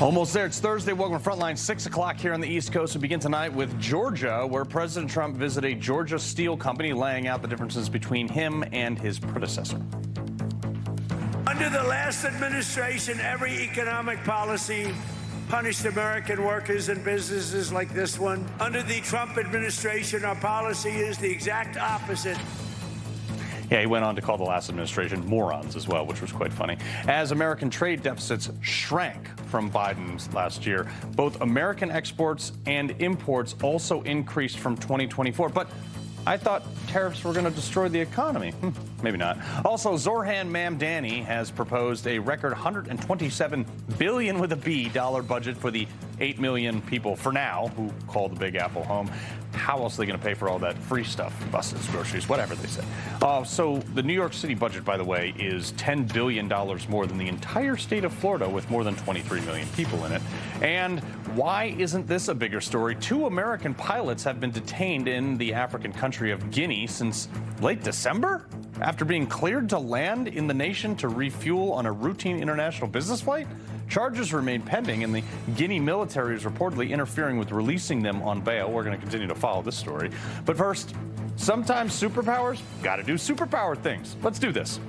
Almost there. It's Thursday. Welcome to Frontline, 6 o'clock here on the East Coast. We begin tonight with Georgia, where President Trump visited a Georgia steel company, laying out the differences between him and his predecessor. Under the last administration, every economic policy punished American workers and businesses like this one. Under the Trump administration, our policy is the exact opposite. Yeah, he went on to call the last administration morons as well, which was quite funny. As American trade deficits shrank from Biden's last year, both American exports and imports also increased from 2024. But I thought tariffs were going to destroy the economy. Maybe not. Also, Zoran Mamdani has proposed a record $127 billion with a B dollar budget for the 8 million people, for now, who call the Big Apple home. How else are they going to pay for all that free stuff? Buses, groceries, whatever they say. So the New York City budget, by the way, is $10 billion more than the entire state of Florida, with more than 23 million people in it. And why isn't this a bigger story? 2 American pilots have been detained in the African country of Guinea since late December, after being cleared to land in the nation to refuel on a routine international business flight. Charges remain pending, and the Guinea military is reportedly interfering with releasing them on bail. We're going to continue to follow this story. But first, sometimes superpowers got to do superpower things. Let's do this.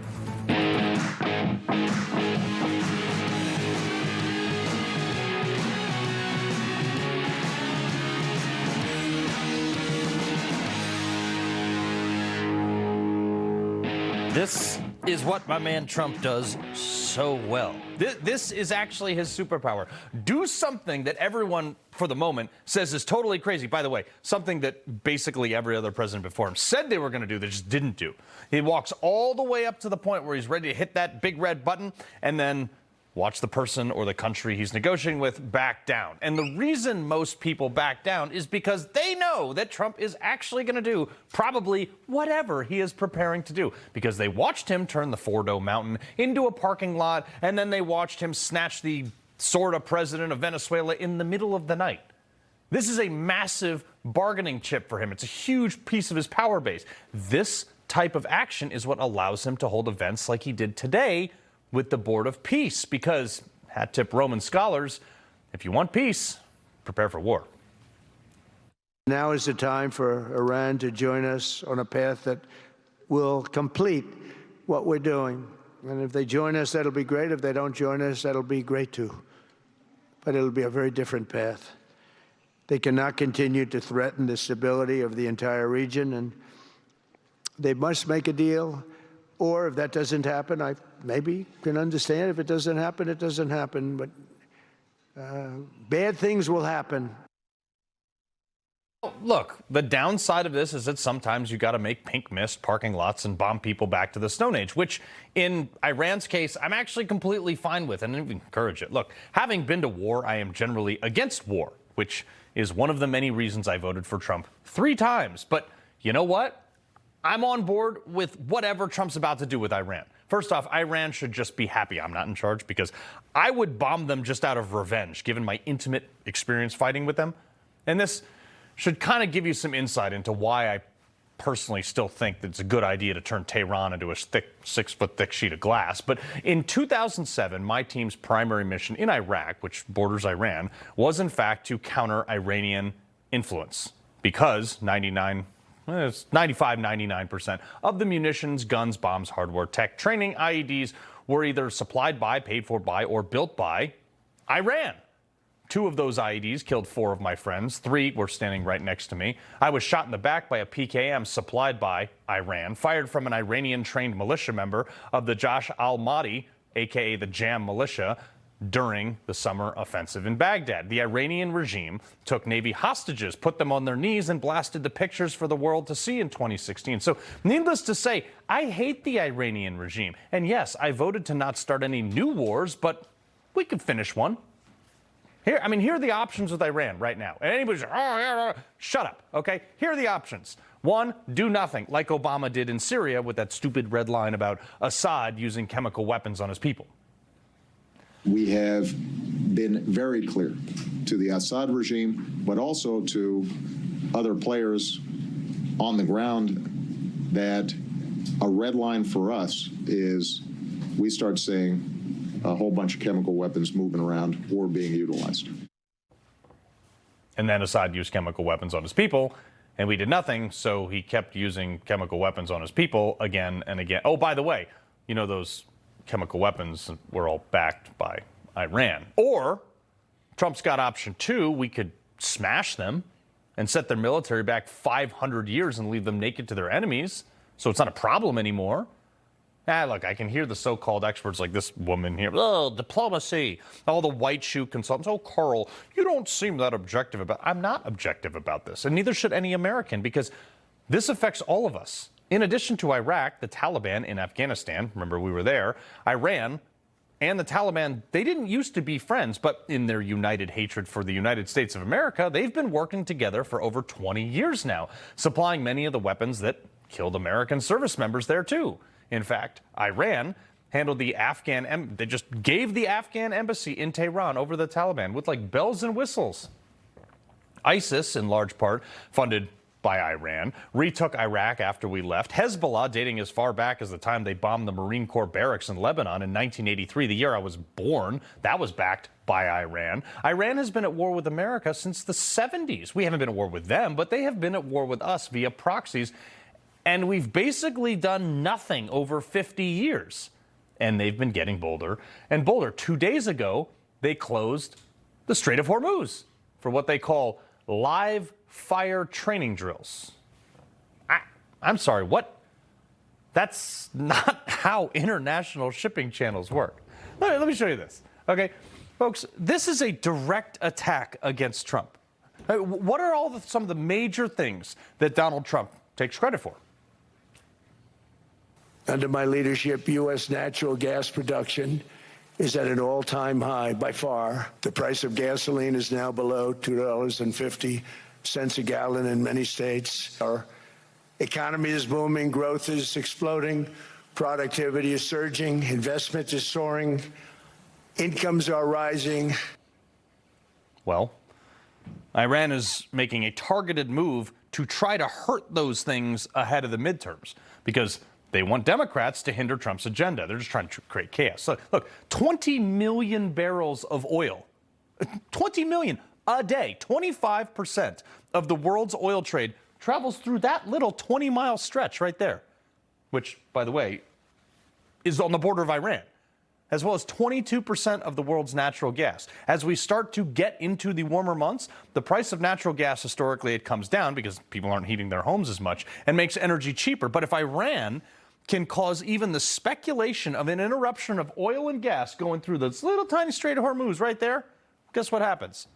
This is what my man Trump does so well. This is actually his superpower. Do something that everyone, for the moment, says is totally crazy. By the way, something that basically every other president before him said they were going to do, they just didn't do. He walks all the way up to the point where he's ready to hit that big red button, and then watch the person or the country he's negotiating with back down. And the reason most people back down is because they know that Trump is actually going to do probably whatever he is preparing to do, because they watched him turn the Fordo Mountain into a parking lot, and then they watched him snatch the sort of president of Venezuela in the middle of the night. This is a massive bargaining chip for him. It's a huge piece of his power base. This type of action is what allows him to hold events like he did today with the Board of Peace, because, hat tip Roman scholars, if you want peace, prepare for war. Now is the time for Iran to join us on a path that will complete what we're doing. And if they join us, that'll be great. If they don't join us, that'll be great too. But it'll be a very different path. They cannot continue to threaten the stability of the entire region, and they must make a deal. Or if that doesn't happen, I maybe can understand. If it doesn't happen, it doesn't happen. But bad things will happen. Look, the downside of this is that sometimes you got to make pink mist parking lots and bomb people back to the Stone Age, which in Iran's case, I'm actually completely fine with and encourage it. Look, having been to war, I am generally against war, which is one of the many reasons I voted for Trump 3 times. But you know what? I'm on board with whatever Trump's about to do with Iran. First off, Iran should just be happy I'm not in charge, because I would bomb them just out of revenge, given my intimate experience fighting with them. And this should kind of give you some insight into why I personally still think that it's a good idea to turn Tehran into a thick, 6-foot-thick sheet of glass. But in 2007, my team's primary mission in Iraq, which borders Iran, was in fact to counter Iranian influence, because 99% of the munitions, guns, bombs, hardware, tech, training, IEDs were either supplied by, paid for by, or built by Iran. 2 of those IEDs killed 4 of my friends. 3 were standing right next to me. I was shot in the back by a PKM supplied by Iran, fired from an Iranian-trained militia member of the Jaish al-Mahdi, a.k.a. the Jam militia, during the summer offensive in Baghdad. The Iranian regime took Navy hostages, put them on their knees, and blasted the pictures for the world to see in 2016. So, needless to say, I hate the Iranian regime. And yes, I voted to not start any new wars, but we could finish one. Here are the options with Iran right now. And anybody's, shut up, okay? Here are the options. 1, do nothing, like Obama did in Syria with that stupid red line about Assad using chemical weapons on his people. We have been very clear to the Assad regime, but also to other players on the ground, that a red line for us is we start saying a whole bunch of chemical weapons moving around or being utilized. And then Assad used chemical weapons on his people, and we did nothing, so he kept using chemical weapons on his people again and again. Oh, by the way, you know those chemical weapons were all backed by Iran. Or Trump's got option two. We could smash them and set their military back 500 years and leave them naked to their enemies, so it's not a problem anymore. Look, I can hear the so-called experts like this woman here. Oh, diplomacy. All the white shoe consultants. Oh, Carl, you don't seem that objective about it. I'm not objective about this, and neither should any American, because this affects all of us. In addition to Iraq, the Taliban in Afghanistan, remember we were there, Iran, and the Taliban, they didn't used to be friends, but in their united hatred for the United States of America, they've been working together for over 20 years now, supplying many of the weapons that killed American service members there too. In fact, Iran handled the they just gave the Afghan embassy in Tehran over the Taliban with like bells and whistles. ISIS, in large part funded by Iran, retook Iraq after we left. Hezbollah, dating as far back as the time they bombed the Marine Corps barracks in Lebanon in 1983, the year I was born, that was backed by Iran. Iran has been at war with America since the 70s. We haven't been at war with them, but they have been at war with us via proxies. And we've basically done nothing over 50 years. And they've been getting bolder and bolder. 2 days ago, they closed the Strait of Hormuz for what they call live fire training drills. I'm sorry, what? That's not how international shipping channels work. Let me show you this. Okay, folks, this is a direct attack against Trump. What are some of the major things that Donald Trump takes credit for? Under my leadership, U.S. natural gas production is at an all-time high by far. The price of gasoline is now below $2.50 a gallon in many states. Our economy is booming, growth is exploding, productivity is surging, investment is soaring, incomes are rising. Well, Iran is making a targeted move to try to hurt those things ahead of the midterms because they want Democrats to hinder Trump's agenda. They're just trying to create chaos. So, look, 20 million barrels of oil, 20 million a day, 25% of the world's oil trade travels through that little 20-mile stretch right there, which, by the way, is on the border of Iran, as well as 22% of the world's natural gas. As we start to get into the warmer months, the price of natural gas, historically, it comes down because people aren't heating their homes as much and makes energy cheaper. But if Iran can cause even the speculation of an interruption of oil and gas going through this little tiny Strait of Hormuz right there, guess what happens?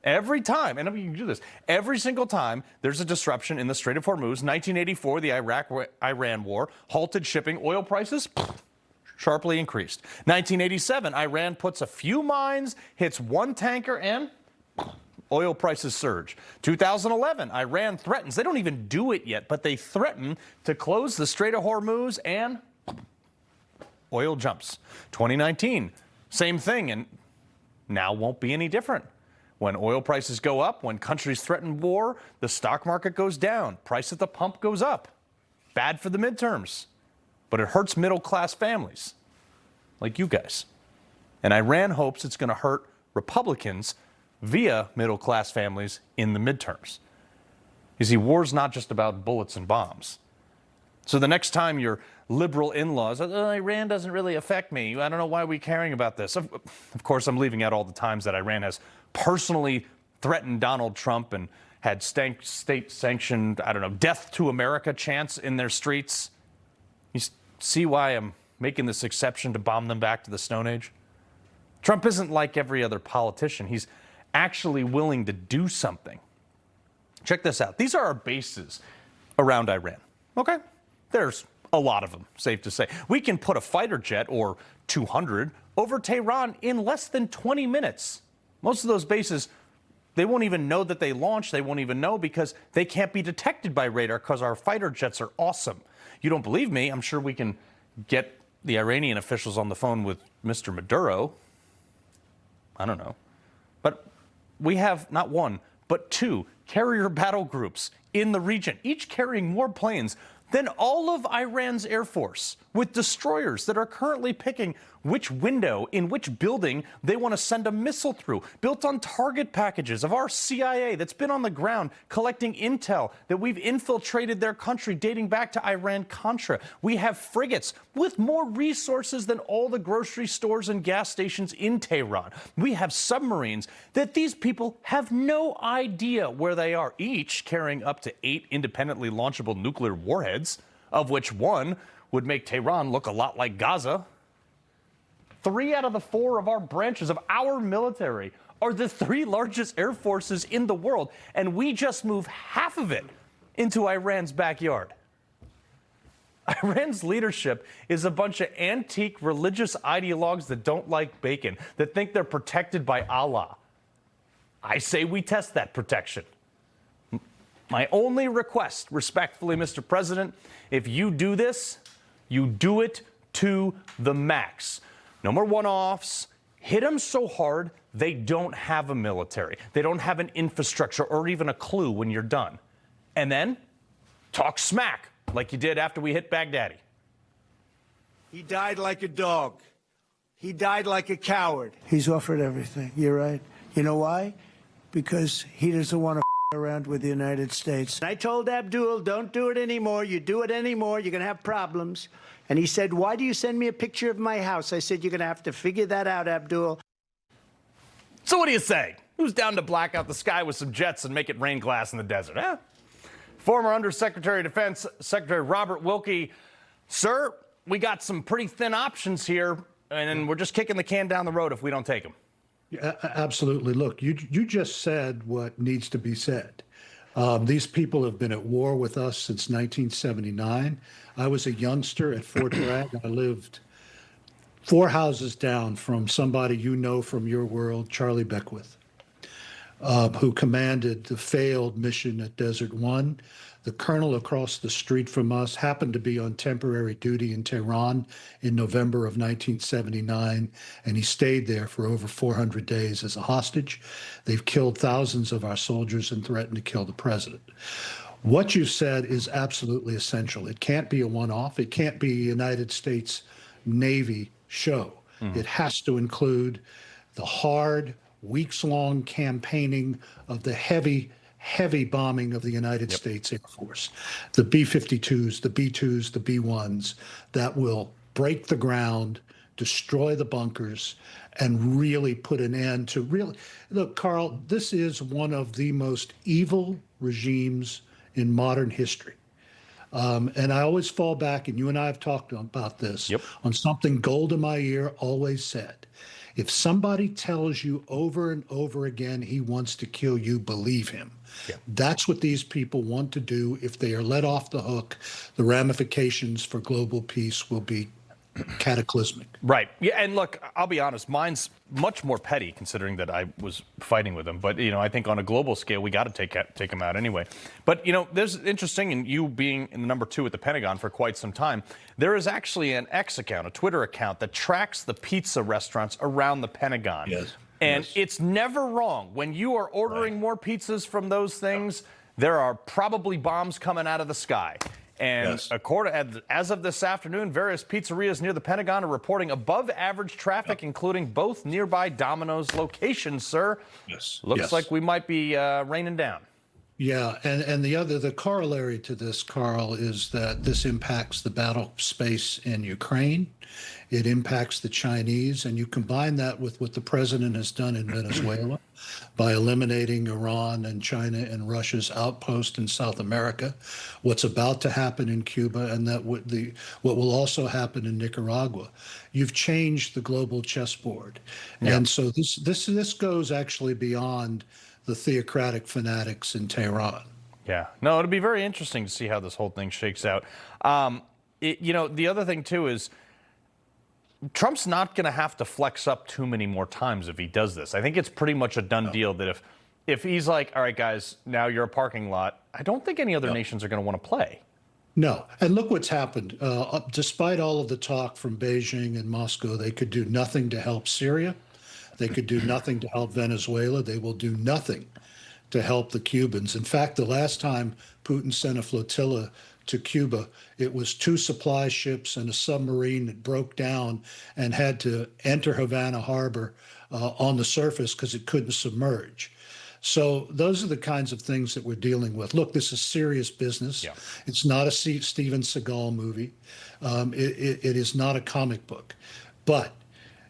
Every time, and you can do this, every single time there's a disruption in the Strait of Hormuz, 1984, the Iraq-Iran war, halted shipping, oil prices sharply increased. 1987, Iran puts a few mines, hits one tanker, and oil prices surge. 2011, Iran threatens, they don't even do it yet, but they threaten to close the Strait of Hormuz, and oil jumps. 2019, same thing, and now won't be any different. When oil prices go up, when countries threaten war, the stock market goes down, price at the pump goes up. Bad for the midterms, but it hurts middle-class families like you guys. And Iran hopes it's going to hurt Republicans via middle-class families in the midterms. You see, war's not just about bullets and bombs. So the next time your liberal in-laws, Iran doesn't really affect me. I don't know why we're caring about this. Of course, I'm leaving out all the times that Iran has personally threatened Donald Trump and had state-sanctioned, death to America chants in their streets. You see why I'm making this exception to bomb them back to the Stone Age? Trump isn't like every other politician. He's actually willing to do something. Check this out. These are our bases around Iran. Okay? There's a lot of them, safe to say. We can put a fighter jet, or 200, over Tehran in less than 20 minutes. Most of those bases, they won't even know that they launched. They won't even know because they can't be detected by radar because our fighter jets are awesome. You don't believe me? I'm sure we can get the Iranian officials on the phone with Mr. Maduro. I don't know. But we have not one, but two carrier battle groups in the region, each carrying more planes than all of Iran's Air Force, with destroyers that are currently picking which window in which building they want to send a missile through, built on target packages of our CIA that's been on the ground collecting intel that we've infiltrated their country dating back to Iran-Contra. We have frigates with more resources than all the grocery stores and gas stations in Tehran. We have submarines that these people have no idea where they are, each carrying up to 8 independently launchable nuclear warheads, of which one would make Tehran look a lot like Gaza. 3 out of the 4 of our branches of our military are the 3 largest air forces in the world, and we just move half of it into Iran's backyard. Iran's leadership is a bunch of antique religious ideologues that don't like bacon, that think they're protected by Allah. I say we test that protection. My only request, respectfully, Mr. President, if you do this, you do it to the max. No more one-offs. Hit them so hard they don't have a military. They don't have an infrastructure or even a clue when you're done. And then talk smack like you did after we hit Baghdadi. He died like a dog. He died like a coward. He's offered everything. You're right. You know why? Because he doesn't want to around with the United States. I told Abdul, don't do it anymore. You do it anymore, you're going to have problems. And he said, why do you send me a picture of my house? I said, you're going to have to figure that out, Abdul. So what do you say? Who's down to black out the sky with some jets and make it rain glass in the desert, huh? Former Undersecretary of Defense, Secretary Robert Wilkie. Sir, we got some pretty thin options here, and we're just kicking the can down the road if we don't take them. Yeah, absolutely. Look, you just said what needs to be said. These people have been at war with us since 1979. I was a youngster at Fort Bragg. I lived 4 houses down from somebody you know from your world, Charlie Beckwith, who commanded the failed mission at Desert One. The colonel across the street from us happened to be on temporary duty in Tehran in November of 1979, and he stayed there for over 400 days as a hostage. They've killed thousands of our soldiers and threatened to kill the president. What you said is absolutely essential. It can't be a one-off. It can't be a United States Navy show. It has to include the hard, weeks-long campaigning of the heavy bombing of the United States Air Force, the B-52s, the B-2s, the B-1s, that will break the ground, destroy the bunkers, and really put an end to look, Carl, this is one of the most evil regimes in modern history. And I always fall back, and you and I have talked about this, on something Golda Meir always said. If somebody tells you over and over again he wants to kill you, believe him. That's what these people want to do. If they are let off the hook, the ramifications for global peace will be cataclysmic. Right. Yeah, and look, I'll be honest, mine's much more petty considering that I was fighting with them. But, I think on a global scale, we got to take them out anyway. But, there's interesting, and you being in the number 2 at the Pentagon for quite some time, there is actually an X account, a Twitter account that tracks the pizza restaurants around the Pentagon. And it's never wrong. When you are ordering more pizzas from those things, there are probably bombs coming out of the sky. And as of this afternoon, various pizzerias near the Pentagon are reporting above average traffic, including both nearby Domino's locations, sir. Looks like we might be raining down. Yeah, and the corollary to this, Carl, is that this impacts the battle space in Ukraine. It impacts the Chinese, and you combine that with what the president has done in Venezuela by eliminating Iran and China and Russia's outpost in South America, what's about to happen in Cuba, and what will also happen in Nicaragua. You've changed the global chessboard, and so this goes actually beyond the theocratic fanatics in Tehran. Yeah, no, it'll be very interesting to see how this whole thing shakes out. The other thing too is, Trump's not going to have to flex up too many more times if he does this. I think it's pretty much a done deal that if he's like, all right, guys, now you're a parking lot, I don't think any other nations are going to want to play. No. And look what's happened. Despite all of the talk from Beijing and Moscow, they could do nothing to help Syria. They could do nothing to help Venezuela. They will do nothing to help the Cubans. In fact, the last time Putin sent a flotilla to Cuba. It was 2 supply ships and a submarine that broke down and had to enter Havana Harbor on the surface because it couldn't submerge. So those are the kinds of things that we're dealing with. Look, this is serious business. Yeah. It's not a Steven Seagal movie. It is not a comic book, but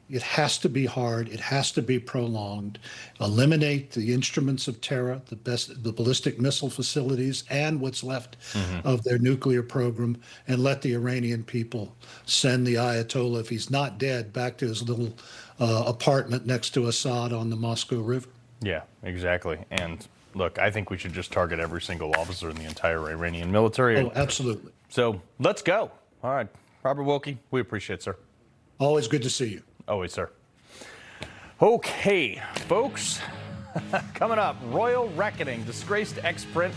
it has to be hard. It has to be prolonged. Eliminate the instruments of terror, the ballistic missile facilities, and what's left of their nuclear program, and let the Iranian people send the Ayatollah, if he's not dead, back to his little apartment next to Assad on the Moscow River. Yeah, exactly. And look, I think we should just target every single officer in the entire Iranian military. Oh, absolutely. So let's go. All right. Robert Wilkie, we appreciate it, sir. Always good to see you. Always, sir. Okay, folks. Coming up, royal reckoning. Disgraced ex-prince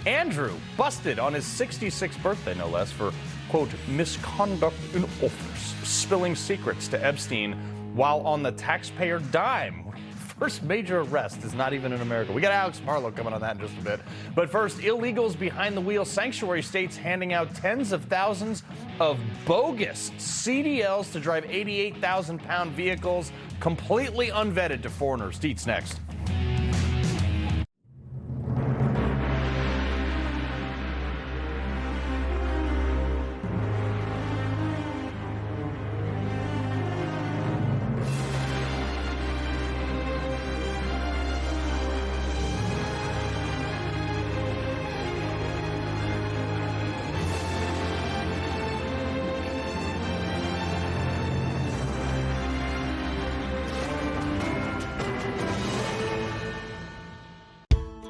Andrew busted on his 66th birthday, no less, for, quote, misconduct in office, spilling secrets to Epstein while on the taxpayer dime. First major arrest is not even in America. We got Alex Marlow coming on that in just a bit. But first, illegals behind the wheel, sanctuary states handing out tens of thousands of bogus CDLs to drive 88,000-pound vehicles completely unvetted to foreigners. Deets next.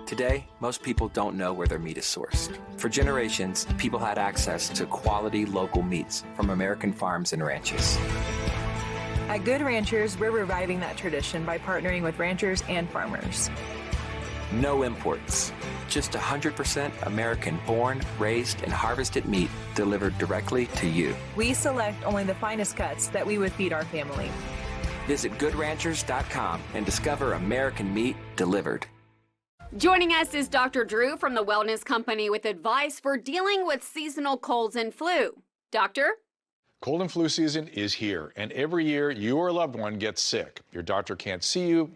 Today, most people don't know where their meat is sourced. For generations, people had access to quality local meats from American farms and ranches. At Good Ranchers, we're reviving that tradition by partnering with ranchers and farmers. No imports. Just 100% American-born, raised, and harvested meat delivered directly to you. We select only the finest cuts that we would feed our family. Visit GoodRanchers.com and discover American meat delivered. Joining us is Dr. Drew from the Wellness Company with advice for dealing with seasonal colds and flu. Doctor? Cold and flu season is here, and every year you or a loved one gets sick. Your doctor can't see you.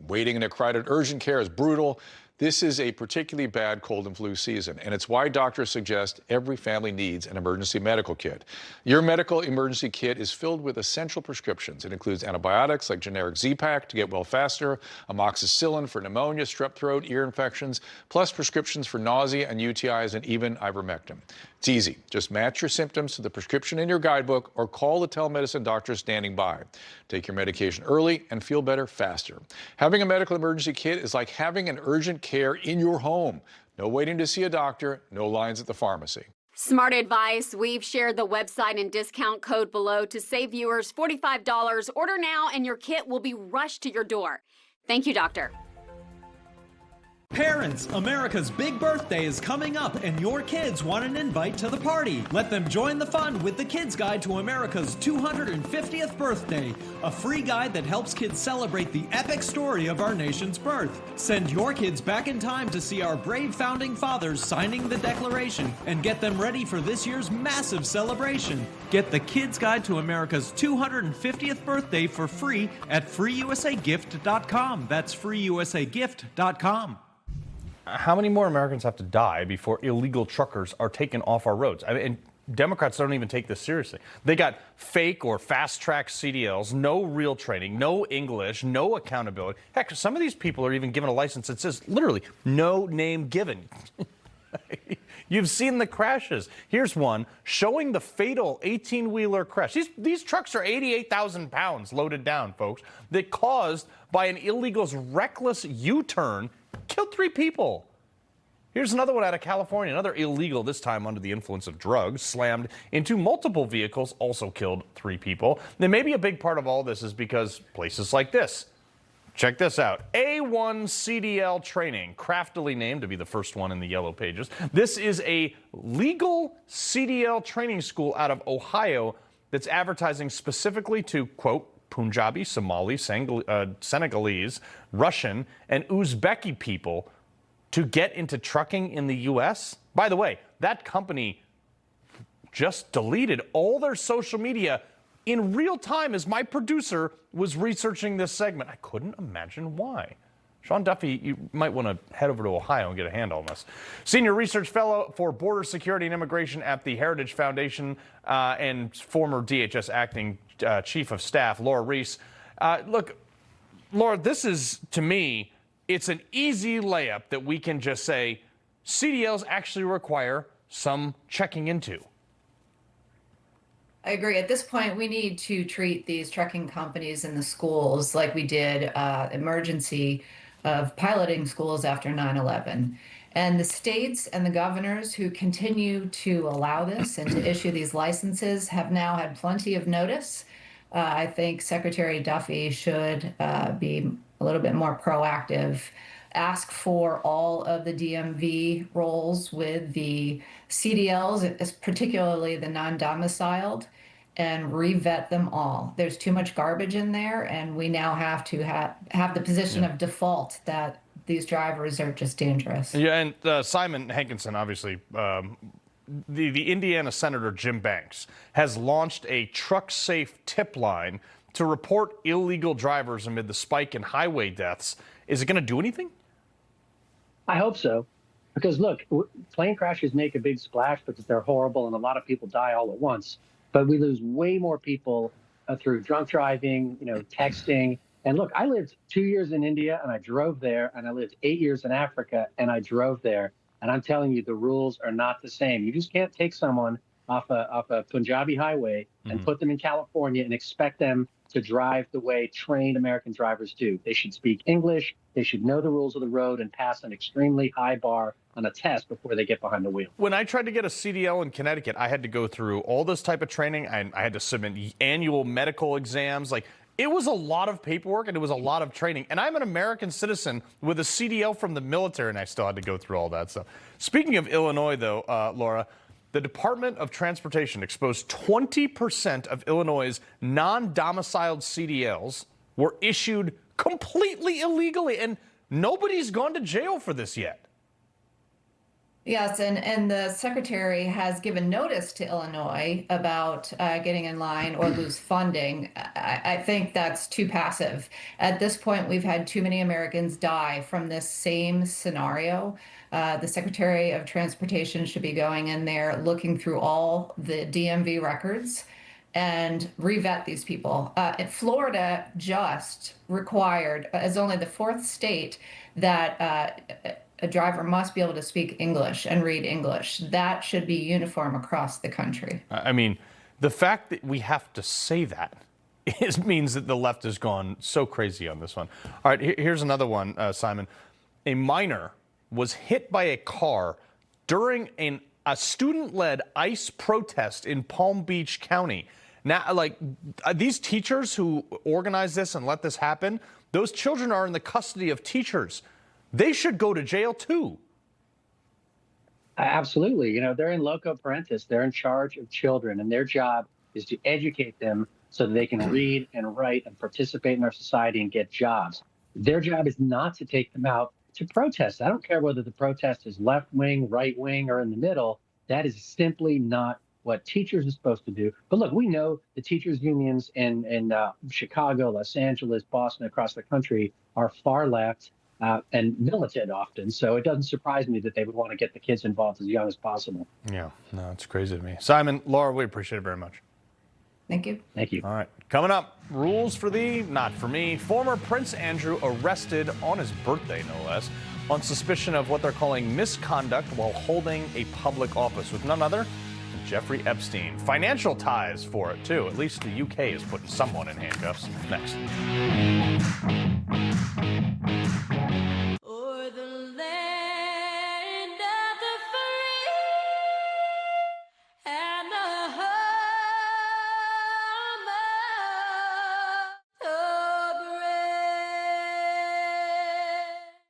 Waiting in a crowded urgent care is brutal. This is a particularly bad cold and flu season, and it's why doctors suggest every family needs an emergency medical kit. Your medical emergency kit is filled with essential prescriptions. It includes antibiotics like generic Z-Pak to get well faster, amoxicillin for pneumonia, strep throat, ear infections, plus prescriptions for nausea and UTIs, and even ivermectin. It's easy. Just match your symptoms to the prescription in your guidebook or call the telemedicine doctor standing by. Take your medication early and feel better faster. Having a medical emergency kit is like having an urgent care in your home. No waiting to see a doctor, no lines at the pharmacy. Smart advice. We've shared the website and discount code below to save viewers $45. Order now and your kit will be rushed to your door. Thank you, doctor. Parents, America's big birthday is coming up and your kids want an invite to the party. Let them join the fun with the Kids Guide to America's 250th birthday, a free guide that helps kids celebrate the epic story of our nation's birth. Send your kids back in time to see our brave founding fathers signing the Declaration and get them ready for this year's massive celebration. Get the Kids Guide to America's 250th birthday for free at freeUSAgift.com. That's freeUSAgift.com. How many more Americans have to die before illegal truckers are taken off our roads? I mean, and Democrats don't even take this seriously. They got fake or fast-track CDLs, no real training, no English, no accountability. Heck, some of these people are even given a license that says literally no name given. You've seen the crashes. Here's one showing the fatal 18-wheeler crash. These trucks are 88,000 pounds loaded down, folks, that caused by an illegal's reckless U-turn killed 3 people. Here's another one out of California. Another illegal, this time under the influence of drugs, slammed into multiple vehicles, also killed 3 people. Then maybe a big part of all this is because places like this. Check this out. A1 CDL training, craftily named to be the first one in the yellow pages. This is a legal CDL training school out of Ohio that's advertising specifically to, quote, Punjabi, Somali, Senegalese, Russian, and Uzbeki people to get into trucking in the U.S. By the way, that company just deleted all their social media in real time as my producer was researching this segment. I couldn't imagine why. Sean Duffy, you might want to head over to Ohio and get a handle on this. Senior Research Fellow for Border Security and Immigration at the Heritage Foundation and former DHS Acting Chief of Staff, Lora Ries. Look, Laura, this is, to me, it's an easy layup that we can just say CDLs actually require some checking into. I agree. At this point, we need to treat these trucking companies and the schools like we did emergency of piloting schools after 9/11. And the states and the governors who continue to allow this and to issue these licenses have now had plenty of notice. I think Secretary Duffy should be a little bit more proactive, ask for all of the DMV roles with the CDLs, particularly the non-domiciled, and re-vet them all. There's too much garbage in there, and we now have to have the position of default that these drivers are just dangerous. Yeah, and Simon Hankinson, obviously, the Indiana Senator Jim Banks has launched a truck safe tip line to report illegal drivers amid the spike in highway deaths. Is it going to do anything? I hope so. Because look, plane crashes make a big splash because they're horrible and a lot of people die all at once. But we lose way more people through drunk driving, texting. And look, I lived 2 years in India and I drove there, and I lived 8 years in Africa and I drove there. And I'm telling you, the rules are not the same. You just can't take someone off a Punjabi highway and put them in California and expect them to drive the way trained American drivers do. They should speak English. They should know the rules of the road and pass an extremely high bar on a test before they get behind the wheel. When I tried to get a CDL in Connecticut, I had to go through all this type of training. I had to submit annual medical exams. Like, it was a lot of paperwork and it was a lot of training. And I'm an American citizen with a CDL from the military, and I still had to go through all that stuff. Speaking of Illinois, though, Laura, the Department of Transportation exposed 20% of Illinois' non-domiciled CDLs were issued completely illegally, and nobody's gone to jail for this yet. Yes, and the secretary has given notice to Illinois about getting in line or lose funding. I think that's too passive. At this point, we've had too many Americans die from this same scenario. The Secretary of Transportation should be going in there, looking through all the DMV records and re-vet these people. Florida just required, as only the 4th state, that a driver must be able to speak English and read English. That should be uniform across the country. I mean, the fact that we have to say that means that the left has gone so crazy on this one. All right, here's another one, Simon. A minor was hit by a car during a student-led ICE protest in Palm Beach County. Now, like, these teachers who organized this and let this happen, those children are in the custody of teachers. They should go to jail, too. Absolutely. They're in loco parentis. They're in charge of children, and their job is to educate them so that they can read and write and participate in our society and get jobs. Their job is not to take them out to protest. I don't care whether the protest is left wing, right wing, or in the middle. That is simply not what teachers are supposed to do. But look, we know the teachers' unions in Chicago, Los Angeles, Boston, across the country are far left and militant often. So it doesn't surprise me that they would want to get the kids involved as young as possible. Yeah, no, it's crazy to me. Simon, Laura, we appreciate it very much. Thank you. Thank you. All right, coming up, rules for thee, not for me. Former Prince Andrew arrested on his birthday, no less, on suspicion of what they're calling misconduct while holding a public office with none other than Jeffrey Epstein. Financial ties for it, too. At least the UK is putting someone in handcuffs. Next.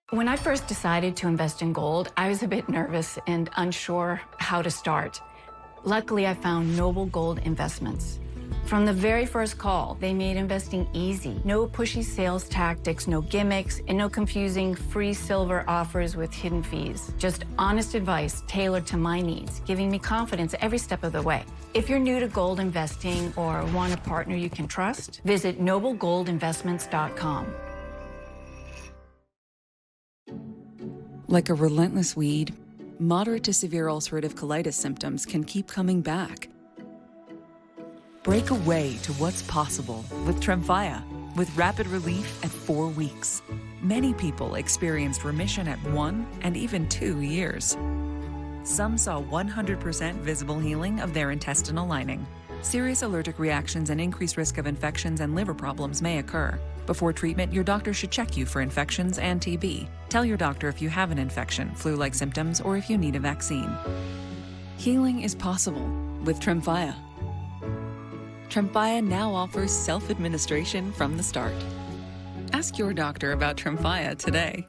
When I first decided to invest in gold, I was a bit nervous and unsure how to start. Luckily, I found Noble Gold Investments. From the very first call, they made investing easy. No pushy sales tactics, no gimmicks, and no confusing free silver offers with hidden fees. Just honest advice tailored to my needs, giving me confidence every step of the way. If you're new to gold investing or want a partner you can trust, visit noblegoldinvestments.com. Like a relentless weed, moderate to severe ulcerative colitis symptoms can keep coming back. Break away to what's possible with Tremfya, with rapid relief at 4 weeks. Many people experienced remission at 1 and even 2 years. Some saw 100% visible healing of their intestinal lining. Serious allergic reactions and increased risk of infections and liver problems may occur. Before treatment, your doctor should check you for infections and TB. Tell your doctor if you have an infection, flu-like symptoms, or if you need a vaccine. Healing is possible with Tremfya. Tremfya now offers self-administration from the start. Ask your doctor about Tremfya today.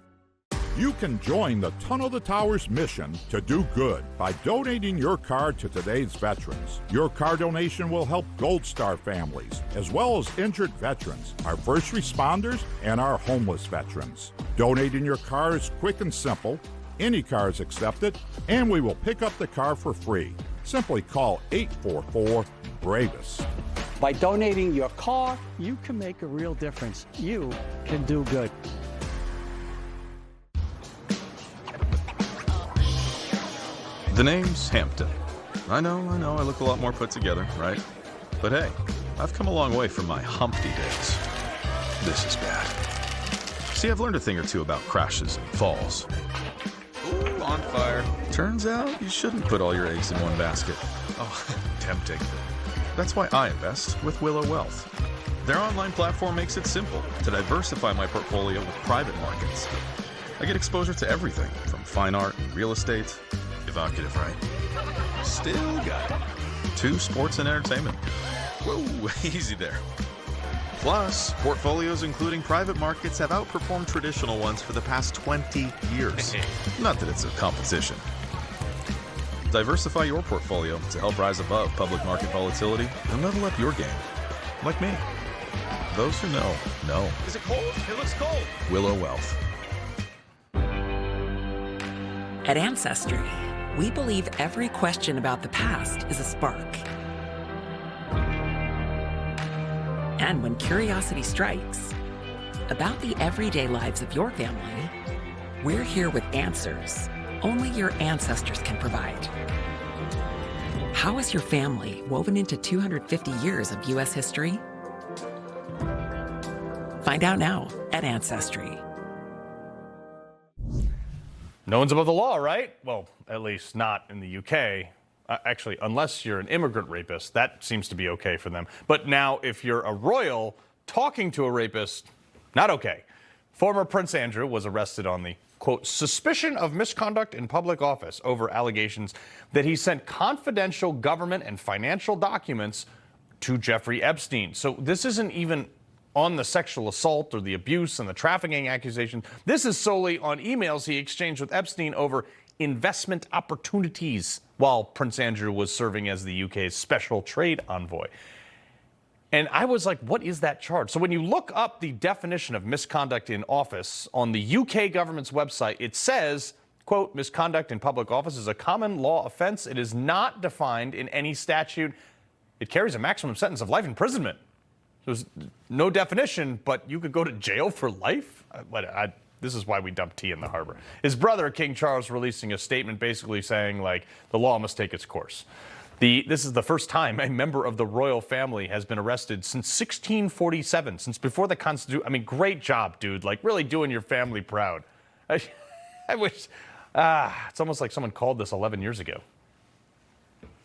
You can join the Tunnel to Towers mission to do good by donating your car to today's veterans. Your car donation will help Gold Star families, as well as injured veterans, our first responders, and our homeless veterans. Donating your car is quick and simple. Any car is accepted, and we will pick up the car for free. Simply call 844-BRAVEST. By donating your car, you can make a real difference. You can do good. The name's Hampton. I know, I look a lot more put together, right? But hey, I've come a long way from my Humpty days. This is bad. See, I've learned a thing or two about crashes and falls. Ooh, on fire. Turns out you shouldn't put all your eggs in one basket. Oh, tempting. That's why I invest with Willow Wealth. Their online platform makes it simple to diversify my portfolio with private markets. I get exposure to everything from fine art and real estate. Evocative, right? Still got it. To sports and entertainment. Whoa, easy there. Plus, portfolios including private markets have outperformed traditional ones for the past 20 years. Not that it's a competition. Diversify your portfolio to help rise above public market volatility and level up your game. Like me. Those who know, know. Is it cold? It looks cold. Willow Wealth. At Ancestry, we believe every question about the past is a spark. And when curiosity strikes about the everyday lives of your family, we're here with answers only your ancestors can provide. How is your family woven into 250 years of U.S. history? Find out now at Ancestry. No one's above the law, right? Well, at least not in the UK. Actually, unless you're an immigrant rapist, that seems to be okay for them. But now, if you're a royal talking to a rapist, not okay. Former Prince Andrew was arrested on the, quote, suspicion of misconduct in public office over allegations that he sent confidential government and financial documents to Jeffrey Epstein. So this isn't even on the sexual assault or the abuse and the trafficking accusations. This is solely on emails he exchanged with Epstein over investment opportunities while Prince Andrew was serving as the UK's special trade envoy. And I was like, what is that charge? So when you look up the definition of misconduct in office on the UK government's website, it says, quote, misconduct in public office is a common law offense. It is not defined in any statute. It carries a maximum sentence of life imprisonment. There's no definition, but you could go to jail for life? This is why we dump tea in the harbor. His brother, King Charles, releasing a statement basically saying, like, the law must take its course. This is the first time a member of the royal family has been arrested since 1647, since before the Constitution. I mean, great job, dude. Like, really doing your family proud. I wish, it's almost like someone called this 11 years ago.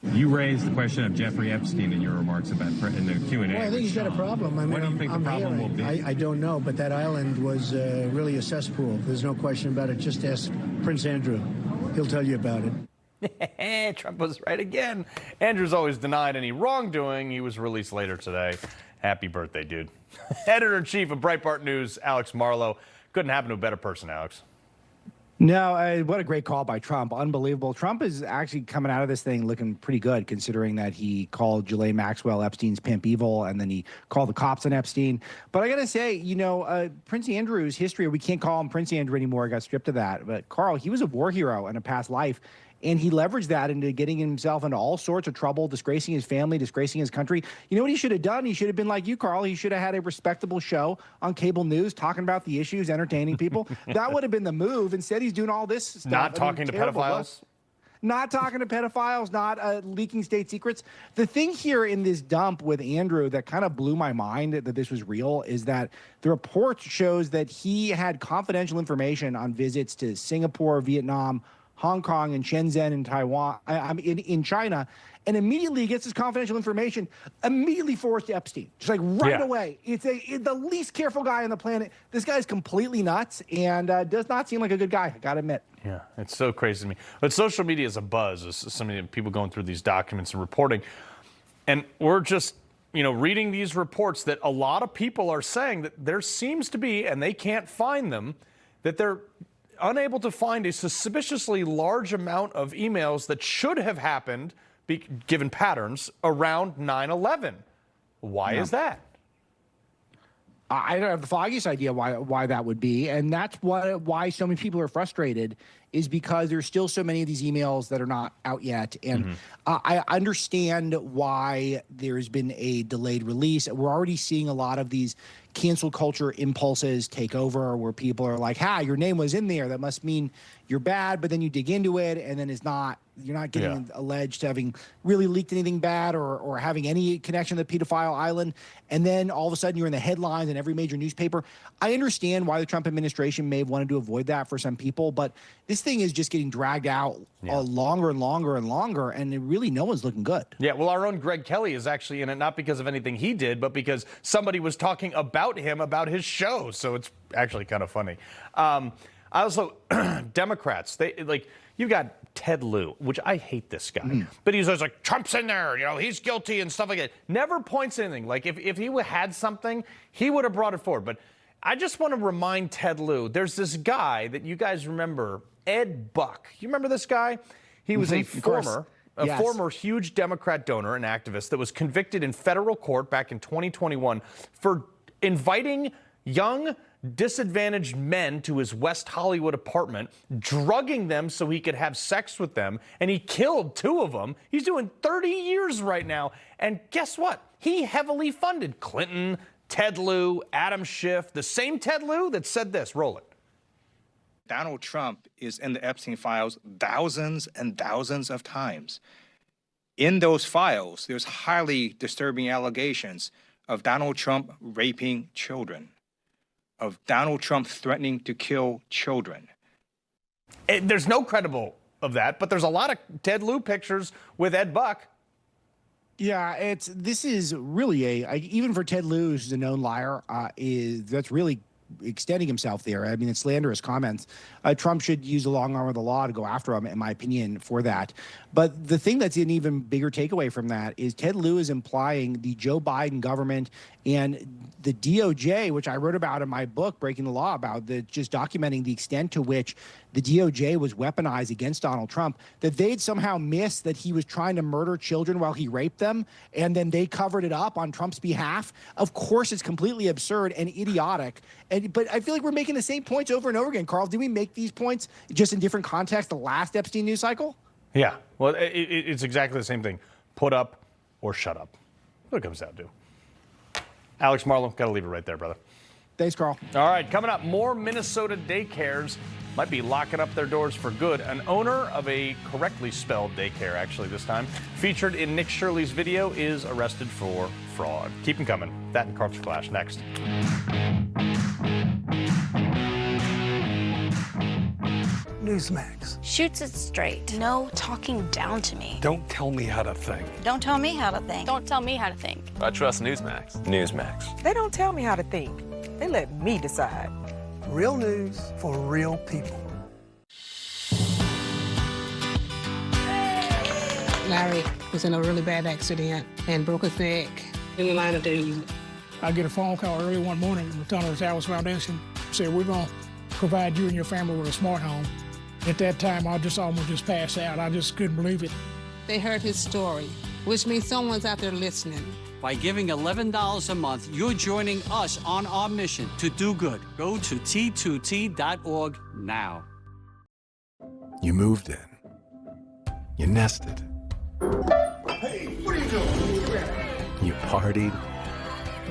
You raised the question of Jeffrey Epstein in your remarks about in the Q&A. Well, I think he's got a problem. I mean, what do you think the problem will be? I don't know, but that island was really a cesspool. There's no question about it. Just ask Prince Andrew. He'll tell you about it. Trump was right again. Andrew's always denied any wrongdoing. He was released later today. Happy birthday, dude. Editor-in-Chief of Breitbart News, Alex Marlow. Couldn't happen to a better person, Alex. No, what a great call by Trump. Unbelievable. Trump is actually coming out of this thing looking pretty good, considering that he called Ghislaine Maxwell Epstein's pimp evil, and then he called the cops on Epstein. But I got to say, Prince Andrew's history, we can't call him Prince Andrew anymore. I got stripped of that. But Carl, he was a war hero in a past life. And he leveraged that into getting himself into all sorts of trouble, disgracing his family, disgracing his country. You know what he should have done? He should have been like you, Carl. He should have had a respectable show on cable news talking about the issues, entertaining people. That would have been the move. Instead, he's doing all this stuff. Not talking to pedophiles? Not talking to pedophiles, not leaking state secrets. The thing here in this dump with Andrew that kind of blew my mind that this was real is that the report shows that he had confidential information on visits to Singapore, Vietnam, Hong Kong, and Shenzhen in Taiwan, in China, and immediately gets his confidential information immediately forced to Epstein, just like right away. It's the least careful guy on the planet. This guy's completely nuts and does not seem like a good guy, I gotta admit. Yeah, it's so crazy to me. But social media is a buzz. So many people going through these documents and reporting, and we're just reading these reports that a lot of people are saying that there seems to be, and they can't find them, that they're unable to find a suspiciously large amount of emails that should have happened, given patterns, around 9/11. Why is that? I don't have the foggiest idea why that would be, and that's why so many people are frustrated, is because there's still so many of these emails that are not out yet. And I understand why there's been a delayed release. We're already seeing a lot of these cancel culture impulses take over, where people are like, your name was in there, that must mean you're bad. But then you dig into it, and then you're not getting alleged to having really leaked anything bad or having any connection to the pedophile island. And then all of a sudden you're in the headlines in every major newspaper. I understand why the Trump administration may have wanted to avoid that for some people, but this thing is just getting dragged out longer and longer and longer, and really no one's looking good. Yeah, well, our own Greg Kelly is actually in it, not because of anything he did, but because somebody was talking about him, about his show. So it's actually kind of funny. Also, Democrats, you've got Ted Lieu, which I hate this guy, but he's always like, Trump's in there, he's guilty and stuff like that. Never points anything. Like if he had something, he would have brought it forward. But I just want to remind Ted Lieu, there's this guy that you guys remember, Ed Buck. You remember this guy? He was a former huge Democrat donor and activist that was convicted in federal court back in 2021 for inviting young, disadvantaged men to his West Hollywood apartment, drugging them so he could have sex with them, and he killed 2 of them. He's doing 30 years right now, and guess what? He heavily funded Clinton, Ted Lieu, Adam Schiff, the same Ted Lieu that said this. Roll it. Donald Trump is in the Epstein files thousands and thousands of times. In those files, there's highly disturbing allegations of Donald Trump raping children, of Donald Trump threatening to kill children. There's no credible of that, but there's a lot of Ted Lieu pictures with Ed Buck. Yeah, this is really even for Ted Lieu, who's a known liar, that's really extending himself there. I mean, it's slanderous comments. Trump should use the long arm of the law to go after him, in my opinion, for that. But the thing that's an even bigger takeaway from that is Ted Lieu is implying the Joe Biden government and the DOJ, which I wrote about in my book, Breaking the Law, about just documenting the extent to which the DOJ was weaponized against Donald Trump, that they'd somehow missed that he was trying to murder children while he raped them, and then they covered it up on Trump's behalf. Of course, it's completely absurd and idiotic. But I feel like we're making the same points over and over again. Carl, did we make these points just in different contexts the last Epstein news cycle? Yeah, well, it's exactly the same thing. Put up or shut up. What it comes down to. Alex Marlow, got to leave it right there, brother. Thanks, Carl. All right, coming up, more Minnesota daycares might be locking up their doors for good. An owner of a correctly spelled daycare, actually this time, featured in Nick Shirley's video, is arrested for fraud. Keep them coming. That and Culture Clash next. Newsmax. Shoots it straight. No talking down to me. Don't tell me how to think. Don't tell me how to think. Don't tell me how to think. I trust Newsmax. Newsmax. They don't tell me how to think. They let me decide. Real news for real people. Larry was in a really bad accident and broke his neck. In the line of duty. I get a phone call early one morning from the Tariffs Foundation. Said, we're going to provide you and your family with a smart home. At that time, I just almost just passed out. I just couldn't believe it. They heard his story, which means someone's out there listening. By giving $11 a month, you're joining us on our mission to do good. Go to T2T.org now. You moved in. You nested. Hey, what are you doing? You partied.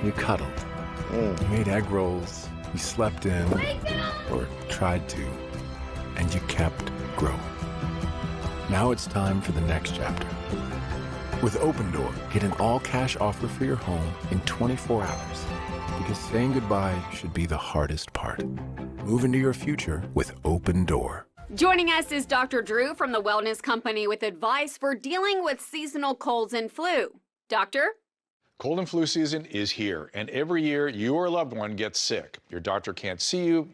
You cuddled. You made egg rolls. You slept in. Or tried to. And you kept growing. Now it's time for the next chapter. With Open Door, get an all-cash offer for your home in 24 hours. Because saying goodbye should be the hardest part. Move into your future with Open Door. Joining us is Dr. Drew from the Wellness Company with advice for dealing with seasonal colds and flu. Doctor? Cold and flu season is here, and every year you or a loved one gets sick. Your doctor can't see you.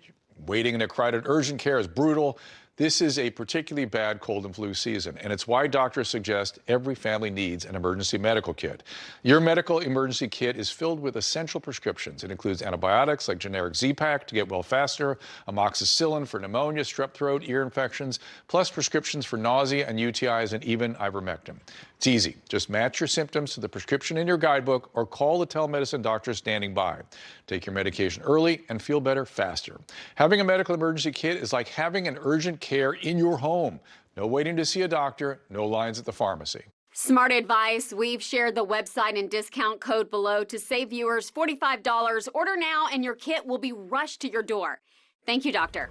Waiting in a crowded urgent care is brutal. This is a particularly bad cold and flu season, and it's why doctors suggest every family needs an emergency medical kit. Your medical emergency kit is filled with essential prescriptions. It includes antibiotics like generic Z-Pak to get well faster, amoxicillin for pneumonia, strep throat, ear infections, plus prescriptions for nausea and UTIs, and even ivermectin. It's easy. Just match your symptoms to the prescription in your guidebook or call the telemedicine doctor standing by. Take your medication early and feel better faster. Having a medical emergency kit is like having an urgent care in your home. No waiting to see a doctor, no lines at the pharmacy. Smart advice. We've shared the website and discount code below to save viewers $45. Order now and your kit will be rushed to your door. Thank you, doctor.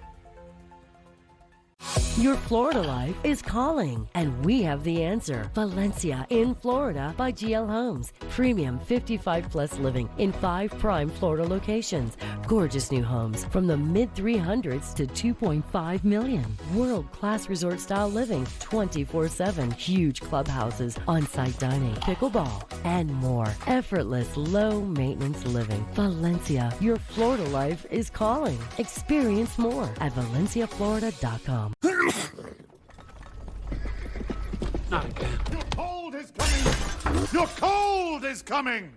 Your Florida life is calling, and we have the answer. Valencia in Florida by GL Homes. Premium 55-plus living in 5 prime Florida locations. Gorgeous new homes from the mid-300s to $2.5 million. World-class resort-style living 24/7. Huge clubhouses, on-site dining, pickleball, and more. Effortless, low-maintenance living. Valencia, your Florida life is calling. Experience more at valenciaflorida.com. Not again. Your cold is coming! Your cold is coming!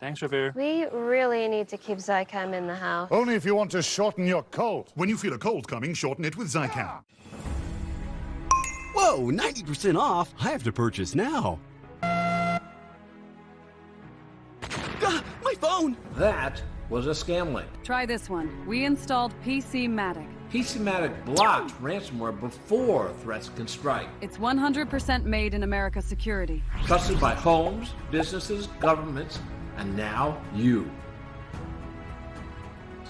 Thanks, Revere. We really need to keep Zycam in the house. Only if you want to shorten your cold. When you feel a cold coming, shorten it with Zycam. Whoa, 90% off? I have to purchase now. My phone! That was a scam link. Try this one. We installed PC-Matic. PC-Matic blocks ransomware before threats can strike. It's 100% made in America security. Trusted by homes, businesses, governments, and now you.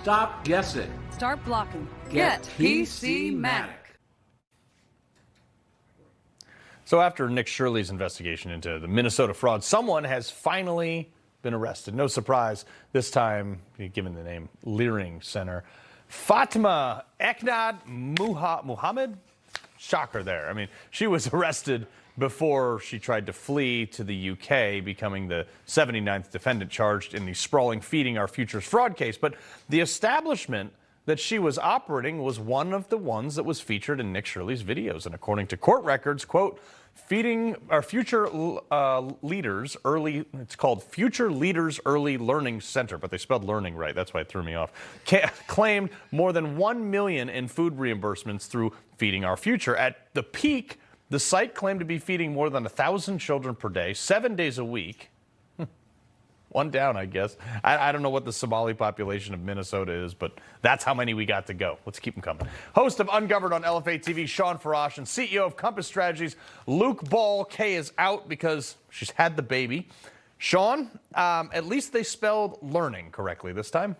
Stop guessing. Start blocking. Get PC-Matic. So after Nick Shirley's investigation into the Minnesota fraud, someone has finally been arrested. No surprise, this time given the name Leering Center. Fatima Eknad Muhammad, shocker there. I mean, she was arrested before she tried to flee to the UK, becoming the 79th defendant charged in the sprawling Feeding Our Futures fraud case. But the establishment that she was operating was one of the ones that was featured in Nick Shirley's videos. And according to court records, quote, Feeding Our Future Leaders Early, it's called Future Leaders Early Learning Center, but they spelled learning right. That's why it threw me off. Claimed more than $1 million in food reimbursements through Feeding Our Future. At the peak, the site claimed to be feeding more than 1,000 children per day, 7 days a week. One down, I guess. I don't know what the Somali population of Minnesota is, but that's how many we got to go. Let's keep them coming. Host of Ungoverned on LFA TV, Shawn Farash, and CEO of Compass Strategies, Luke Ball. Kay is out because she's had the baby. Shawn, at least they spelled learning correctly this time.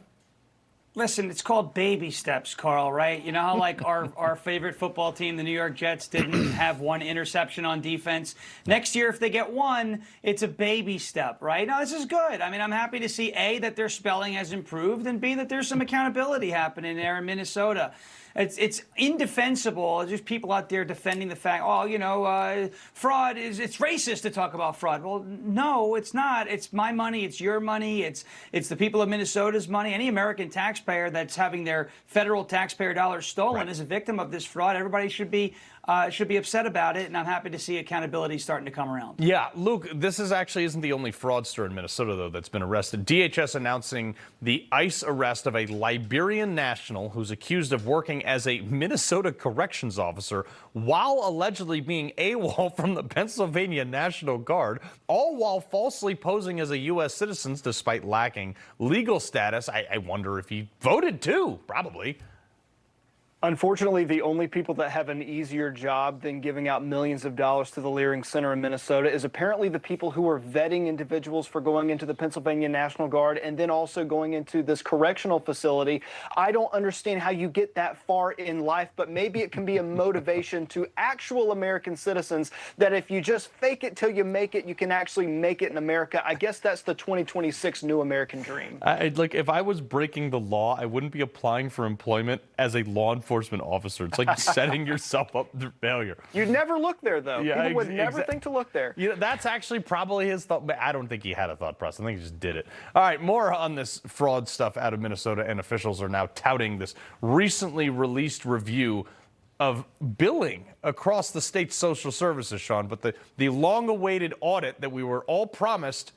Listen, it's called baby steps, Carl, right? You know how, like, our favorite football team, the New York Jets, didn't have one interception on defense? Next year, if they get one, it's a baby step, right? Now, this is good. I mean, I'm happy to see, A, that their spelling has improved, and B, that there's some accountability happening there in Minnesota. It's indefensible. There's just people out there defending the fact, oh, you know, fraud it's racist to talk about fraud. Well, no, it's not. It's my money. It's your money. It's the people of Minnesota's money. Any American taxpayer that's having their federal taxpayer dollars stolen is a victim of this fraud. Everybody should be should be upset about it, and I'm happy to see accountability starting to come around. Yeah, Luke, this isn't the only fraudster in Minnesota, though, that's been arrested. DHS announcing the ICE arrest of a Liberian national who's accused of working as a Minnesota corrections officer while allegedly being AWOL from the Pennsylvania National Guard, all while falsely posing as a U.S. citizen despite lacking legal status. I wonder if he voted too, probably. Unfortunately, the only people that have an easier job than giving out millions of dollars to the Leering Center in Minnesota is apparently the people who are vetting individuals for going into the Pennsylvania National Guard and then also going into this correctional facility. I don't understand how you get that far in life, but maybe it can be a motivation to actual American citizens that if you just fake it till you make it, you can actually make it in America. I guess that's the 2026 new American dream. If I was breaking the law, I wouldn't be applying for employment as a law enforcement officer. It's like setting yourself up for failure. You'd never look there, though. Yeah, people would never think to look there. That's actually probably his thought, but I don't think he had a thought process. I think he just did it. All right, more on this fraud stuff out of Minnesota, and officials are now touting this recently released review of billing across the state's social services, Shawn. But the long-awaited audit that we were all promised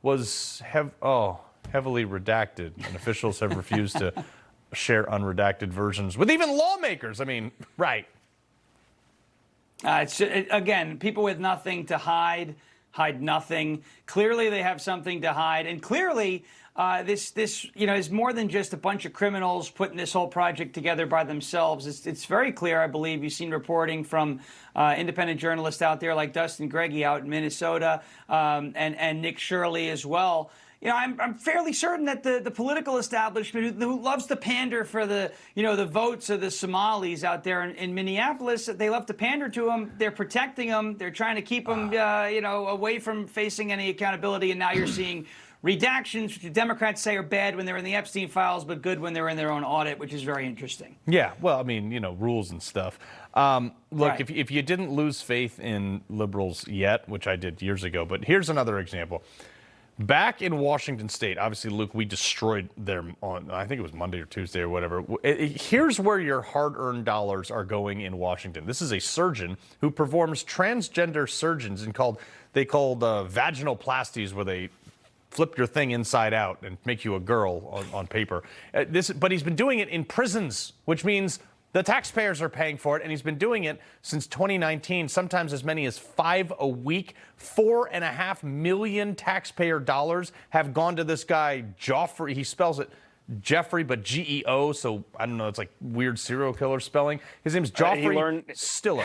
was heavily redacted, and officials have refused to share unredacted versions with even lawmakers. I mean, right. Again, people with nothing to hide nothing. Clearly, they have something to hide, and clearly, this is more than just a bunch of criminals putting this whole project together by themselves. It's very clear, I believe. You've seen reporting from independent journalists out there like Dustin Greggy out in Minnesota, and Nick Shirley as well. I'm fairly certain that the political establishment who loves to pander for the votes of the Somalis out there in Minneapolis, they love to pander to them. They're protecting them. They're trying to keep them, away from facing any accountability. And now you're seeing redactions, which the Democrats say are bad when they're in the Epstein files, but good when they're in their own audit, which is very interesting. Yeah, well, I mean, rules and stuff. Look, Right. if you didn't lose faith in liberals yet, which I did years ago, but here's another example. Back in Washington State, obviously, Luke, we destroyed them on, I think it was Monday or Tuesday or whatever. Here's where your hard-earned dollars are going in Washington. This is a surgeon who performs transgender surgeons they called vaginoplasties, where they flip your thing inside out and make you a girl on paper. But he's been doing it in prisons, which means the taxpayers are paying for it, and he's been doing it since 2019, sometimes as many as 5 a week. $4.5 million taxpayer dollars have gone to this guy, Joffrey. He spells it Jeffrey, but G-E-O, so I don't know, it's like weird serial killer spelling. His name's Joffrey Stiller.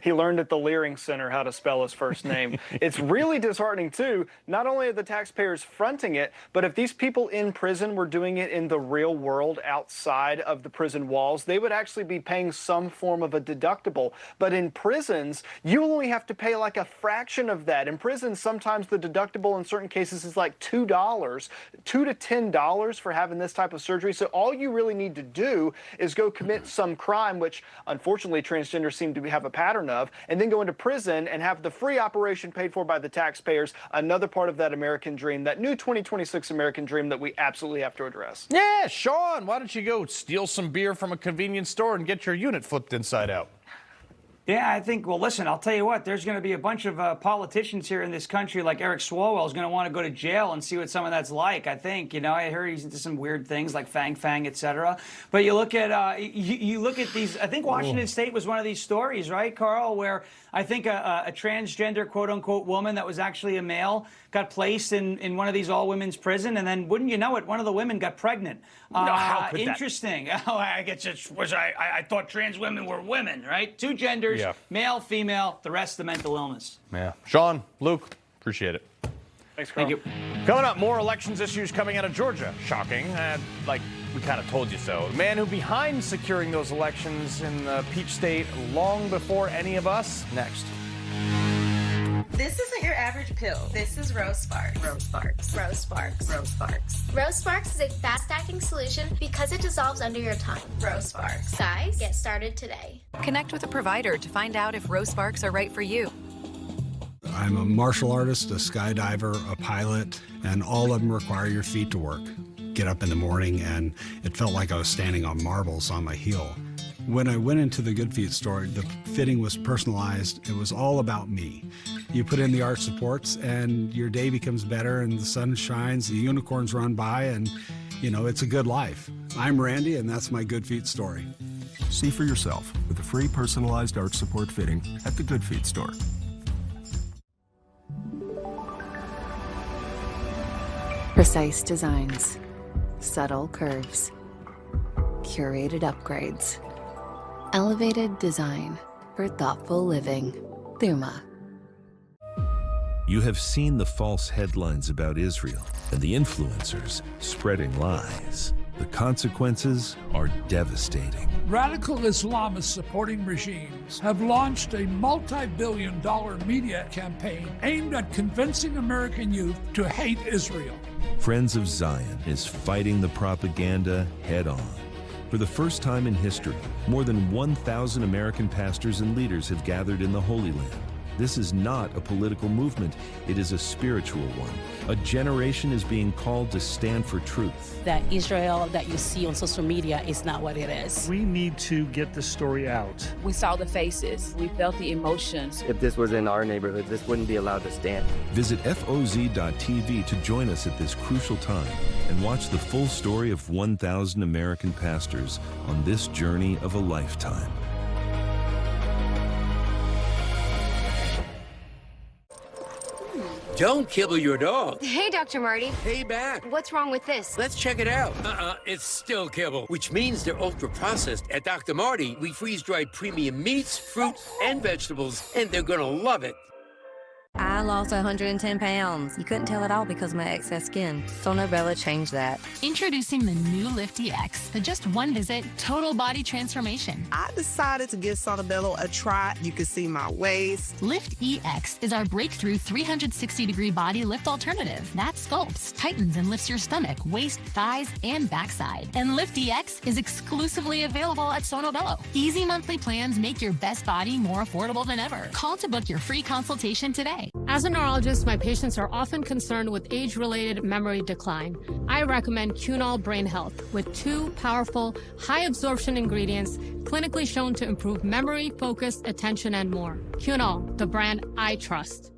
He learned at the Leering Center how to spell his first name. It's really disheartening, too. Not only are the taxpayers fronting it, but if these people in prison were doing it in the real world outside of the prison walls, they would actually be paying some form of a deductible. But in prisons, you only have to pay like a fraction of that. In prisons, sometimes the deductible in certain cases is like $2, $2 to $10 for having this type of surgery. So all you really need to do is go commit some crime, which unfortunately transgenders seem to have a pattern of, and then go into prison and have the free operation paid for by the taxpayers. Another part of that American dream, that new 2026 American dream that we absolutely have to address. Yeah, Shawn, why don't you go steal some beer from a convenience store and get your unit flipped inside out? Yeah, I think, well, listen, I'll tell you what, there's going to be a bunch of politicians here in this country, like Eric Swalwell, is going to want to go to jail and see what some of that's like, I think. I heard he's into some weird things like Fang, et cetera. But you look at you look at these, I think Washington State was one of these stories, right, Carl, where I think a transgender, quote-unquote, woman that was actually a male got placed in one of these all-women's prison, and then, wouldn't you know it, one of the women got pregnant. How could interesting. That? I guess I thought trans women were women, right? Two genders, male, female, the rest the mental illness. Yeah. Shawn, Luke, appreciate it. Thanks, Carl. Thank you. Coming up, more elections issues coming out of Georgia. Shocking. Like we kind of told you so. The man who behind securing those elections in the Peach State long before any of us. Next. This isn't your average pill. This is Rose Sparks. Rose Sparks. Rose Sparks. Rose Sparks. Rose Sparks is a fast-acting solution because it dissolves under your tongue. Rose Sparks. Guys, get started today. Connect with a provider to find out if Rose Sparks are right for you. I'm a martial artist, a skydiver, a pilot, and all of them require your feet to work. Get up in the morning, and it felt like I was standing on marbles on my heel. When I went into the Good Feet store, the fitting was personalized. It was all about me. You put in the arch supports and your day becomes better and the sun shines, the unicorns run by, and it's a good life. I'm Randy, and that's my Good Feet story. See for yourself with a free personalized arch support fitting at the Good Feet store. Precise designs, subtle curves, curated upgrades, elevated design for thoughtful living. Thuma. You have seen the false headlines about Israel and the influencers spreading lies. The consequences are devastating. Radical Islamists supporting regimes have launched a multi-billion-dollar media campaign aimed at convincing American youth to hate Israel. Friends of Zion is fighting the propaganda head-on. For the first time in history, more than 1,000 American pastors and leaders have gathered in the Holy Land. This is not a political movement, it is a spiritual one. A generation is being called to stand for truth. That Israel that you see on social media is not what it is. We need to get this story out. We saw the faces, we felt the emotions. If this was in our neighborhood, this wouldn't be allowed to stand. Visit FOZ.TV to join us at this crucial time and watch the full story of 1,000 American pastors on this journey of a lifetime. Don't kibble your dog. Hey, Dr. Marty. Hey, back. What's wrong with this? Let's check it out. It's still kibble, which means they're ultra-processed. At Dr. Marty, we freeze-dried premium meats, fruits, and vegetables, and they're gonna love it. I lost 110 pounds. You couldn't tell at all because of my excess skin. Sonobella changed that. Introducing the new Lift EX, the just one visit total body transformation. I decided to give Sonobella a try. You can see my waist. Lift EX is our breakthrough 360-degree body lift alternative that sculpts, tightens, and lifts your stomach, waist, thighs, and backside. And Lift EX is exclusively available at Sonobello. Easy monthly plans make your best body more affordable than ever. Call to book your free consultation today. As a neurologist, my patients are often concerned with age-related memory decline. I recommend Cunol Brain Health with 2 powerful, high-absorption ingredients clinically shown to improve memory, focus, attention, and more. Cunol, the brand I trust.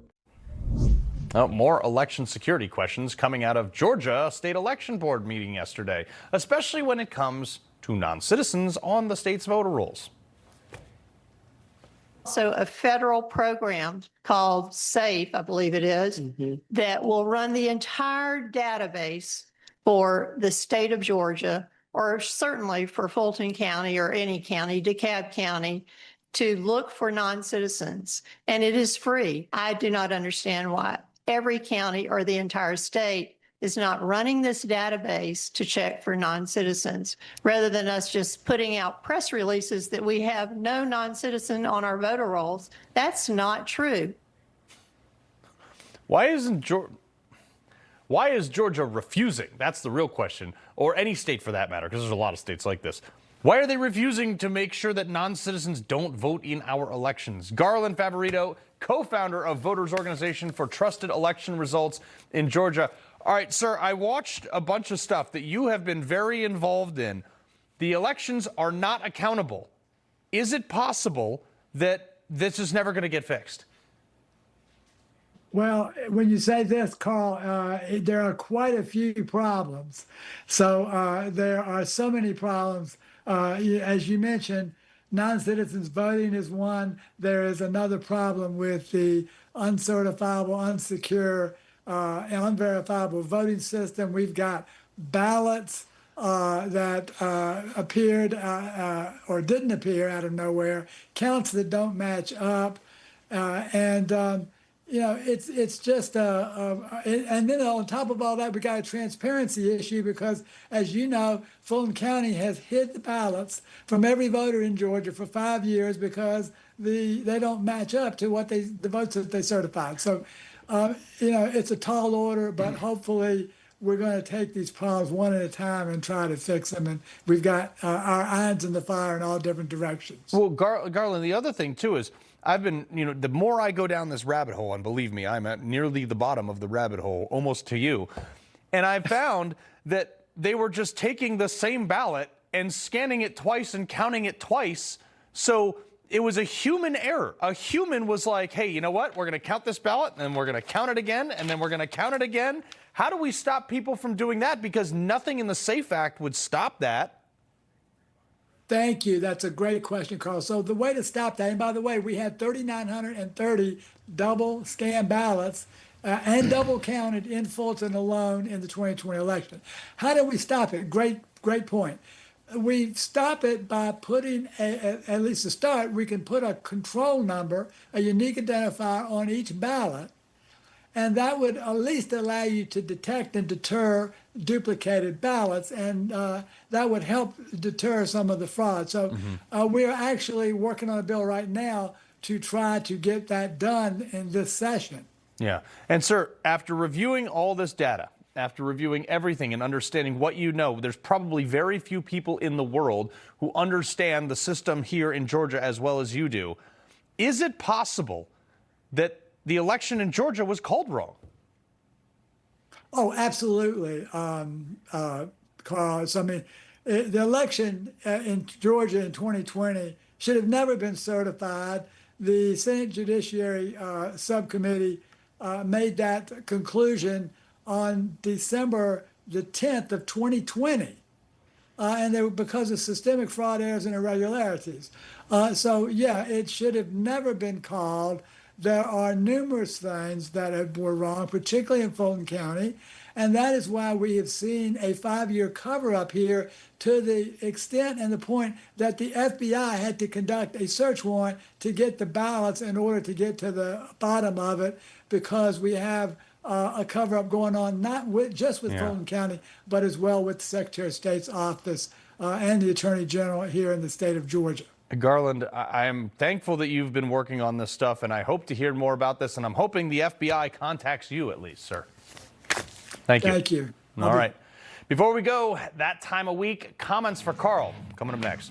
More election security questions coming out of Georgia State Election Board meeting yesterday, especially when it comes to non-citizens on the state's voter rolls. Also, a federal program called SAFE, I believe it is, that will run the entire database for the state of Georgia, or certainly for Fulton County or any county, DeKalb County, to look for non-citizens. And it is free. I do not understand why every county or the entire state is not running this database to check for non-citizens, rather than us just putting out press releases that we have no non-citizen on our voter rolls. That's not true. Why is Georgia refusing? That's the real question, or any state for that matter, because there's a lot of states like this. Why are they refusing to make sure that non-citizens don't vote in our elections? Garland Favorito, co-founder of Voters Organization for Trusted Election Results in Georgia. All right, sir, I watched a bunch of stuff that you have been very involved in. The elections are not accountable. Is it possible that this is never going to get fixed? Well, when you say this, Carl, there are quite a few problems. So there are so many problems. As you mentioned, non-citizens voting is one. There is another problem with the uncertifiable, unsecure, unverifiable voting system. We've got ballots that appeared or didn't appear out of nowhere, counts that don't match up, it's just and then on top of all that, we got a transparency issue because, as you know, Fulton County has hid the ballots from every voter in Georgia for 5 years because they don't match up to what the votes that they certified. So. It's a tall order, but hopefully we're going to take these problems one at a time and try to fix them. And we've got our irons in the fire in all different directions. Well, Garland, the other thing, too, is I've been, the more I go down this rabbit hole, and believe me, I'm at nearly the bottom of the rabbit hole, almost to you. And I found that they were just taking the same ballot and scanning it twice and counting it twice. So it was a human error. A human was like, hey, you know what? We're going to count this ballot, and then we're going to count it again, and then we're going to count it again. How do we stop people from doing that? Because nothing in the SAFE Act would stop that. Thank you. That's a great question, Carl. So the way to stop that, and by the way, we had 3,930 double scan ballots and double counted in Fulton alone in the 2020 election. How do we stop it? Great point. We stop it by putting, at least to start, we can put a control number, a unique identifier on each ballot, and that would at least allow you to detect and deter duplicated ballots, and that would help deter some of the fraud. So we're actually working on a bill right now to try to get that done in this session. Yeah. And sir, after reviewing all this data, after reviewing everything and understanding what you know, there's probably very few people in the world who understand the system here in Georgia as well as you do. Is it possible that the election in Georgia was called wrong? Oh, absolutely, Carl. So, I mean, the election in Georgia in 2020 should have never been certified. The Senate Judiciary Subcommittee made that conclusion on December the 10th of 2020. And they were because of systemic fraud, errors, and irregularities. So, yeah, it should have never been called. There are numerous things that were wrong, particularly in Fulton County, and that is why we have seen a 5-year cover-up here to the extent and the point that the FBI had to conduct a search warrant to get the ballots in order to get to the bottom of it, because we have a cover-up going on, not just with Fulton County, but as well with the Secretary of State's office and the Attorney General here in the state of Georgia. Garland, I am thankful that you've been working on this stuff, and I hope to hear more about this, and I'm hoping the FBI contacts you at least, sir. Thank you. Thank you. All right. Before we go, that time of week, comments for Carl coming up next.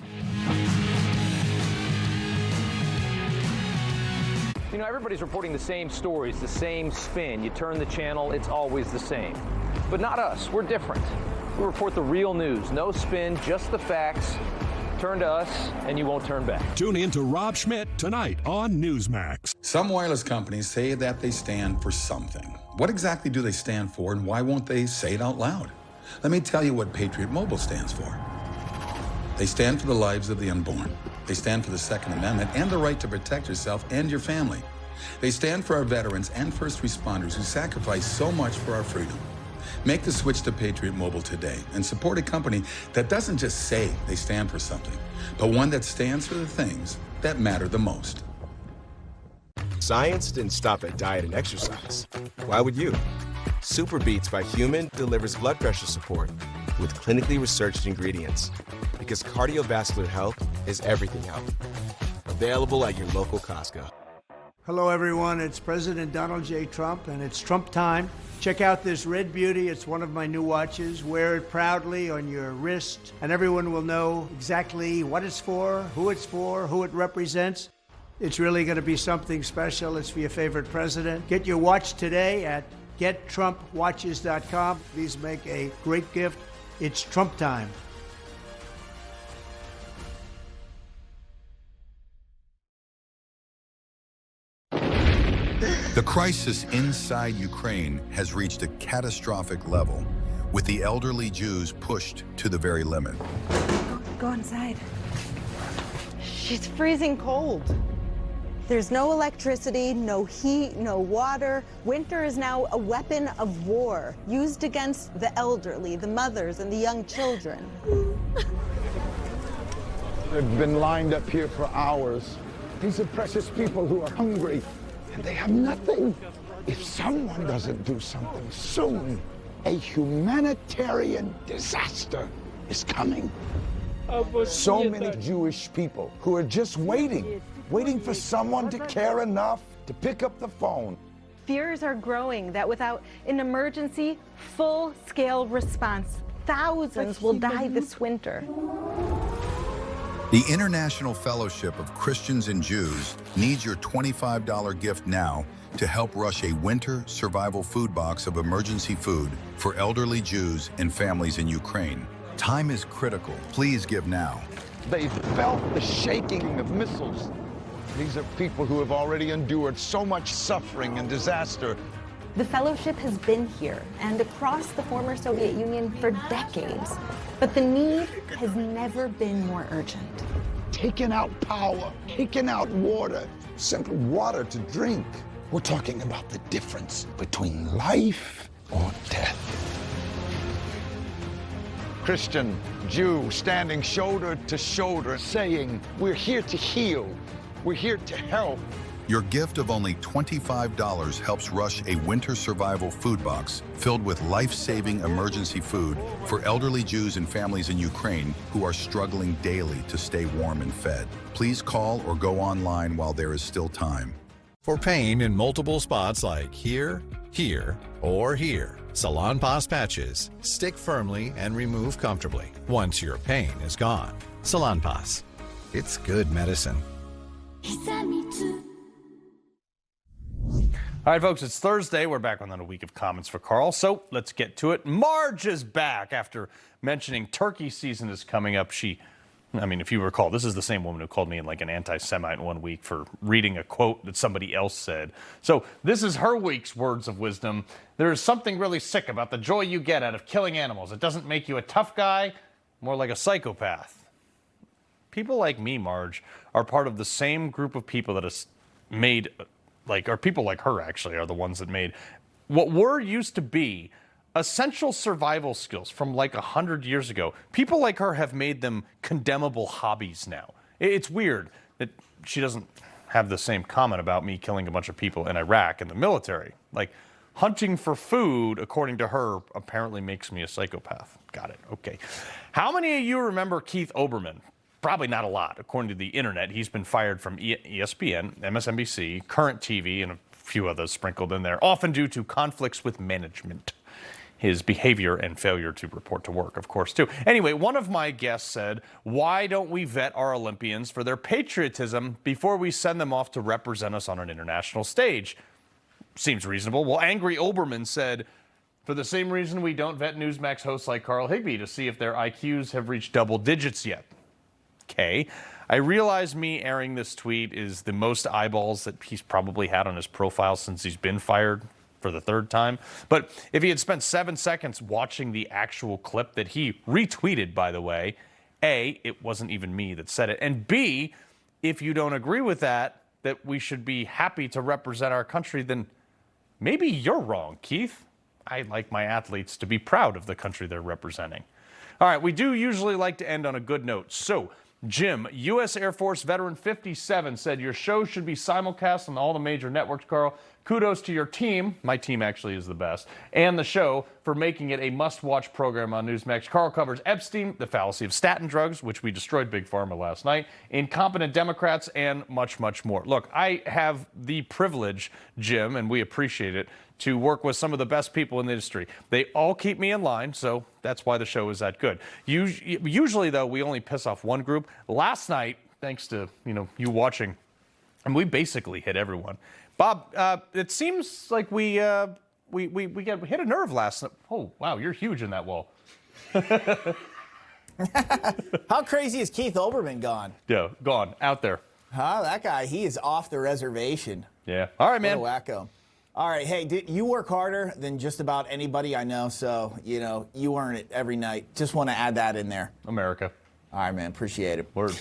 You know, everybody's reporting the same stories, the same spin. You turn the channel, it's always the same. But not us. We're different. We report the real news. No spin, just the facts. Turn to us, and you won't turn back. Tune in to Rob Schmidt tonight on Newsmax. Some wireless companies say that they stand for something. What exactly do they stand for, and why won't they say it out loud? Let me tell you what Patriot Mobile stands for. They stand for the lives of the unborn. They stand for the Second Amendment and the right to protect yourself and your family. They stand for our veterans and first responders who sacrifice so much for our freedom. Make the switch to Patriot Mobile today and support a company that doesn't just say they stand for something, but one that stands for the things that matter the most. Science didn't stop at diet and exercise. Why would you? Super Beats by Human delivers blood pressure support with clinically researched ingredients, because cardiovascular health is everything health. Available at your local Costco. Hello, everyone. It's President Donald J. Trump, and it's Trump time. Check out this red beauty. It's one of my new watches. Wear it proudly on your wrist, and everyone will know exactly what it's for, who it represents. It's really going to be something special. It's for your favorite president. Get your watch today at gettrumpwatches.com. These make a great gift. It's Trump time. The crisis inside Ukraine has reached a catastrophic level, with the elderly Jews pushed to the very limit. Go inside. She's freezing cold. There's no electricity, no heat, no water. Winter is now a weapon of war, used against the elderly, the mothers, and the young children. They've been lined up here for hours. These are precious people who are hungry, and they have nothing. If someone doesn't do something soon, a humanitarian disaster is coming. So many Jewish people who are just waiting for someone to care enough to pick up the phone. Fears are growing that without an emergency, full-scale response, thousands will die this winter. The International Fellowship of Christians and Jews needs your $25 gift now to help rush a winter survival food box of emergency food for elderly Jews and families in Ukraine. Time is critical. Please give now. They felt the shaking of missiles. These are people who have already endured so much suffering and disaster. The fellowship has been here and across the former Soviet Union for decades, but the need has never been more urgent. Taking out power, taking out water, simply water to drink. We're talking about the difference between life or death. Christian, Jew, standing shoulder to shoulder, saying, we're here to heal, we're here to help. Your gift of only $25 helps rush a winter survival food box filled with life-saving emergency food for elderly Jews and families in Ukraine who are struggling daily to stay warm and fed. Please call or go online while there is still time. For pain in multiple spots like here, here, or here, Salonpas patches stick firmly and remove comfortably once your pain is gone. Salonpas. It's good medicine. All right, folks, it's Thursday. We're back on a week of comments for Carl, so let's get to it. Marge is back after mentioning turkey season is coming up. If you recall, this is the same woman who called me like an anti-Semite 1 week for reading a quote that somebody else said. So this is her week's words of wisdom. There is something really sick about the joy you get out of killing animals. It doesn't make you a tough guy, more like a psychopath. People like me, Marge, are part of the same group of people that has made, or people like her actually are the ones that made what were used to be essential survival skills from like 100 years ago. People like her have made them condemnable hobbies now. It's weird that she doesn't have the same comment about me killing a bunch of people in Iraq in the military. Like, hunting for food, according to her, apparently makes me a psychopath. Got it. Okay. How many of you remember Keith Olbermann? Probably not a lot. According to the internet, he's been fired from ESPN, MSNBC, Current TV, and a few others sprinkled in there, often due to conflicts with management. His behavior and failure to report to work, of course, too. Anyway, one of my guests said, why don't we vet our Olympians for their patriotism before we send them off to represent us on an international stage? Seems reasonable. Well, Angry Olbermann said, for the same reason we don't vet Newsmax hosts like Carl Higbie to see if their IQs have reached double digits yet. Okay. I realize me airing this tweet is the most eyeballs that he's probably had on his profile since he's been fired for the third time. But if he had spent 7 seconds watching the actual clip that he retweeted, by the way, A, it wasn't even me that said it, and B, if you don't agree with that we should be happy to represent our country, then maybe you're wrong, Keith. I like my athletes to be proud of the country they're representing. All right, we do usually like to end on a good note. So, Jim, U.S. Air Force veteran 57, said your show should be simulcast on all the major networks, Carl. Kudos to your team, my team actually is the best, and the show for making it a must-watch program on Newsmax. Carl covers Epstein, the fallacy of statin drugs, which we destroyed Big Pharma last night, incompetent Democrats, and much, much more. Look, I have the privilege, Jim, and we appreciate it, to work with some of the best people in the industry. They all keep me in line, so that's why the show is that good. Usually, though, we only piss off one group. Last night, thanks to you watching, and we basically hit everyone. Bob, it seems like we hit a nerve last night. Oh, wow, you're huge in that wall. How crazy is Keith Olbermann gone? Yeah, gone, out there. Huh, that guy, he is off the reservation. Yeah. All right, man. What a wacko. All right, hey, you work harder than just about anybody I know, so, you earn it every night. Just want to add that in there. America. All right, man, appreciate it. Word.